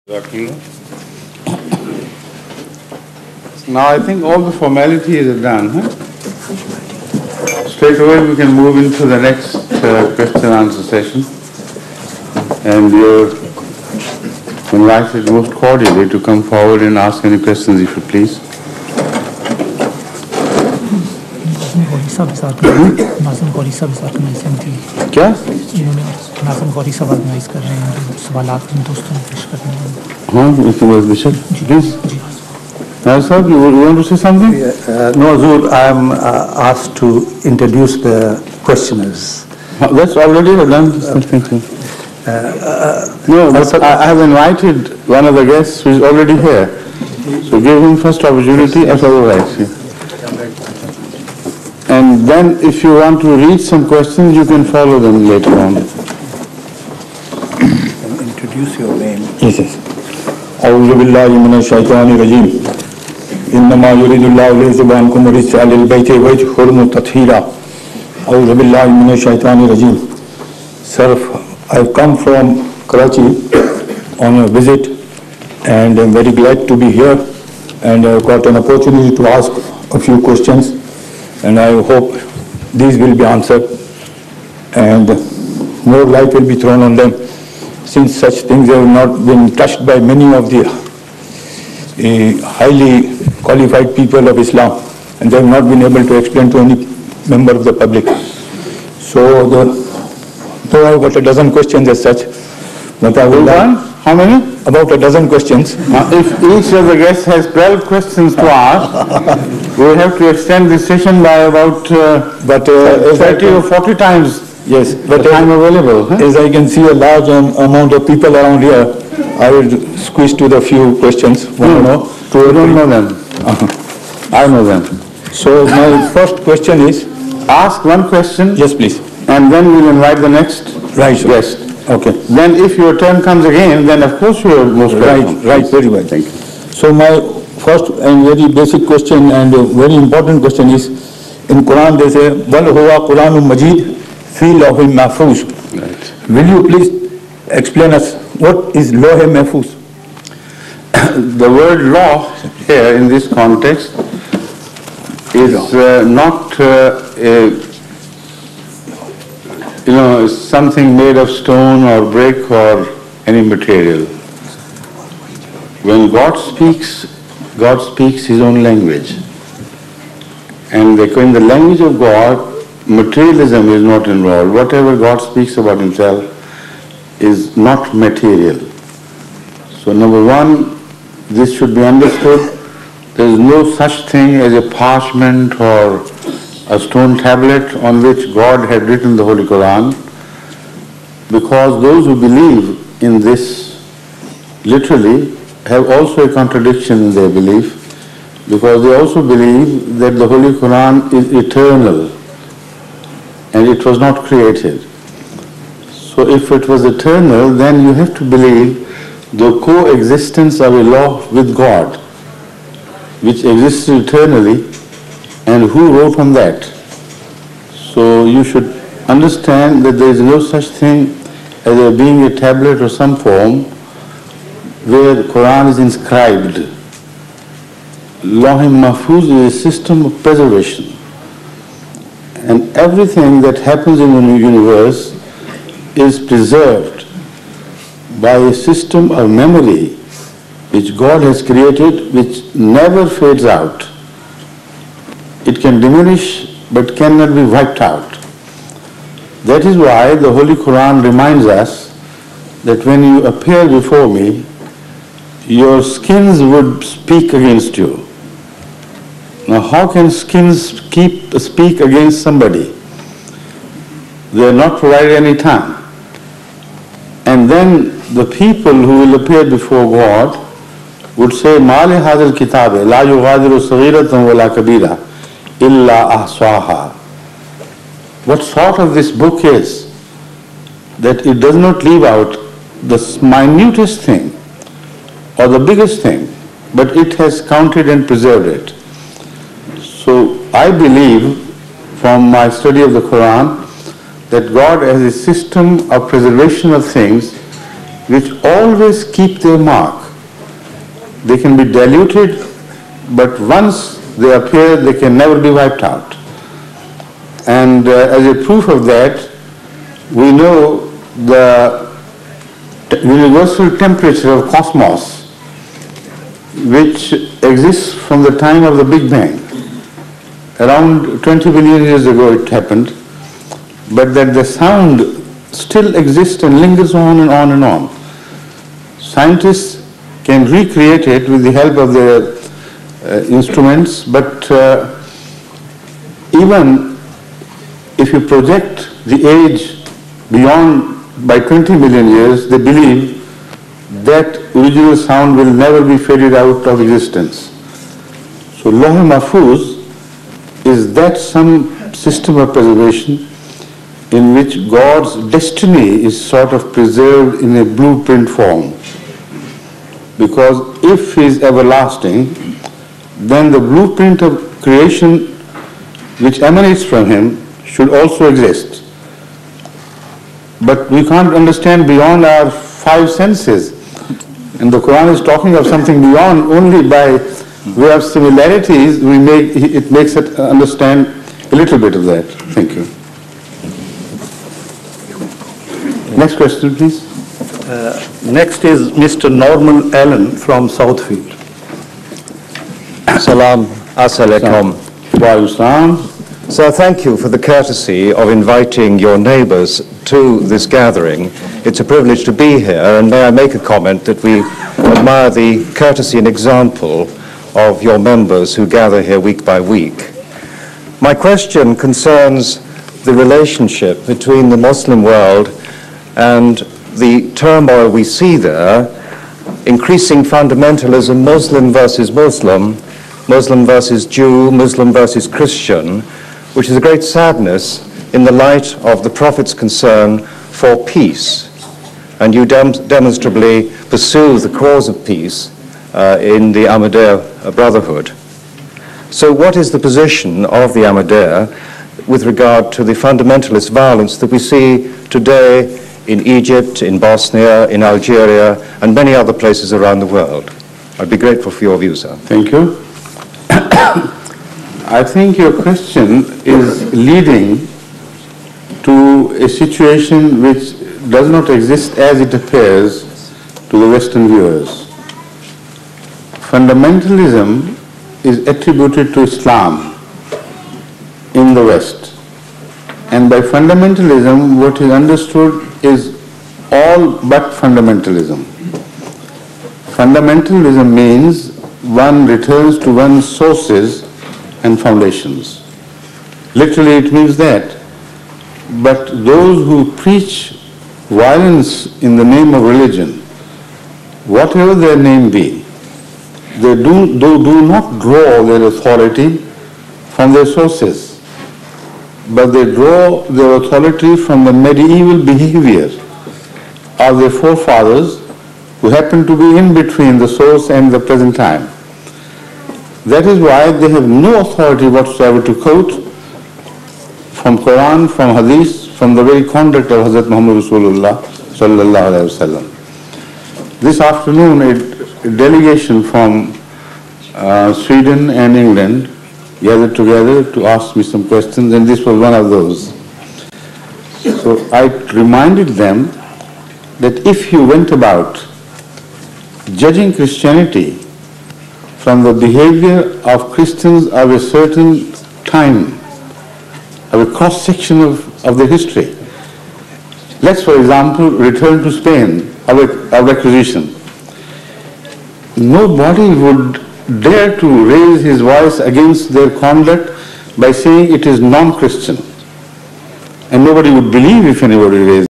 Now I think all the formalities are done. Straight away we can move into the next question and answer session. And you're invited most cordially to come forward and ask any questions if you please. क्या? हाँ, इसके बाद विषय, please. Sir, you want to say something? No, Hazur, I am asked to introduce the questioners. That's already done. No, but I have invited one of the guests who is already here. So give him first opportunity as otherwise. And then if you want to read some questions, you can follow them later on. Introduce your name. Yes, yes. أعوذ بالله من الشيطان الرجيم إنما يريد الله ليذهب عنكم الرجس أهل البيت ويطهركم تطهيرا أعوذ بالله من الشيطان الرجيم. Sir, I've come from Karachi on a visit and I'm very glad to be here and I've got an opportunity to ask a few questions and I hope these will be answered and more light will be thrown on them, since such things have not been touched by many of the highly qualified people of Islam, and they have not been able to explain to any member of the public. So, though I have got a dozen questions as such, but I will How many? About a dozen questions. If each of the guests has 12 questions to ask, we have to extend this session by about 30 or 40 times. Yes, but time available. As I can see a large amount of people around here, I will squeeze to the few questions. You don't know them. I know them. So my first question is, ask one question. Yes, please. And then we'll invite the next guest. Okay. Then if your turn comes again, then of course you are most welcome. Right, very well. Thank you. So my first and very basic question and very important question is, in Quran they say, Bal huwa Quranun Majid fi lawhin mahfuz. Right. Will you please explain us what is lawh mahfuz? The word law here in this context is not is something made of stone or brick or any material. When God speaks His own language. And in the language of God, materialism is not involved. Whatever God speaks about Himself is not material. So number one, this should be understood. There is no such thing as a parchment or a stone tablet on which God had written the Holy Quran, because those who believe in this literally have also a contradiction in their belief, because they also believe that the Holy Quran is eternal and it was not created. So if it was eternal, then you have to believe the coexistence of a law with God, which exists eternally, and who wrote on that. So you should understand that there is no such thing as there being a tablet or some form where the Quran is inscribed. Lawh Mahfuz is a system of preservation. And everything that happens in the universe is preserved by a system of memory which God has created, which never fades out. It can diminish but cannot be wiped out. That is why the Holy Quran reminds us that when you appear before me, your skins would speak against you. Now how can skins speak against somebody? They are not provided any tongue. And then the people who will appear before God would say, Ma li hadhal kitabe la yughadiru saghiratan wa la kabira illa ahsaha. What sort of this book is that it does not leave out the minutest thing or the biggest thing, but it has counted and preserved it. So I believe from my study of the Quran that God has a system of preservation of things which always keep their mark. They can be diluted, but once they appear, they can never be wiped out. And as a proof of that, we know the universal temperature of cosmos, which exists from the time of the Big Bang. Around 20 billion years ago it happened, but that the sound still exists and lingers on and on and on. Scientists can recreate it with the help of their instruments, but even if you project the age beyond by 20 million years, they believe that original sound will never be faded out of existence. So Lawh Mahfuz is that some system of preservation in which God's destiny is sort of preserved in a blueprint form. Because if He is everlasting, then the blueprint of creation which emanates from Him should also exist. But we can't understand beyond our five senses. And the Quran is talking of something beyond. Only by way of similarities it makes it understand a little bit of that. Thank you. Next question, please. Next is Mr. Norman Allen from Southfield. Salam. As-salaam. Wa So thank you for the courtesy of inviting your neighbours to this gathering. It's a privilege to be here, and may I make a comment that we admire the courtesy and example of your members who gather here week by week. My question concerns the relationship between the Muslim world and the turmoil we see there, increasing fundamentalism, Muslim versus Muslim, Muslim versus Jew, Muslim versus Christian, which is a great sadness in the light of the Prophet's concern for peace. And you demonstrably pursue the cause of peace in the Ahmadiyya Brotherhood. So what is the position of the Ahmadiyya with regard to the fundamentalist violence that we see today in Egypt, in Bosnia, in Algeria, and many other places around the world? I'd be grateful for your views, sir. Thank you. I think your question is leading to a situation which does not exist as it appears to the Western viewers. Fundamentalism is attributed to Islam in the West. And by fundamentalism, what is understood is all but fundamentalism. Fundamentalism means one returns to one's sources and foundations. Literally it means that. But those who preach violence in the name of religion, whatever their name be, they do not draw their authority from their sources, but they draw their authority from the medieval behavior of their forefathers who happen to be in between the source and the present time. That is why they have no authority whatsoever to quote from Quran, from Hadith, from the very conduct of Hazrat Muhammad Rasulullah sallallahu alaihi wasallam. This afternoon, a delegation from Sweden and England gathered together to ask me some questions, and this was one of those. So I reminded them that if you went about judging Christianity from the behavior of Christians of a certain time, of a cross-section of the history. Let's, for example, return to Spain, our acquisition. Nobody would dare to raise his voice against their conduct by saying it is non-Christian. And nobody would believe if anybody raised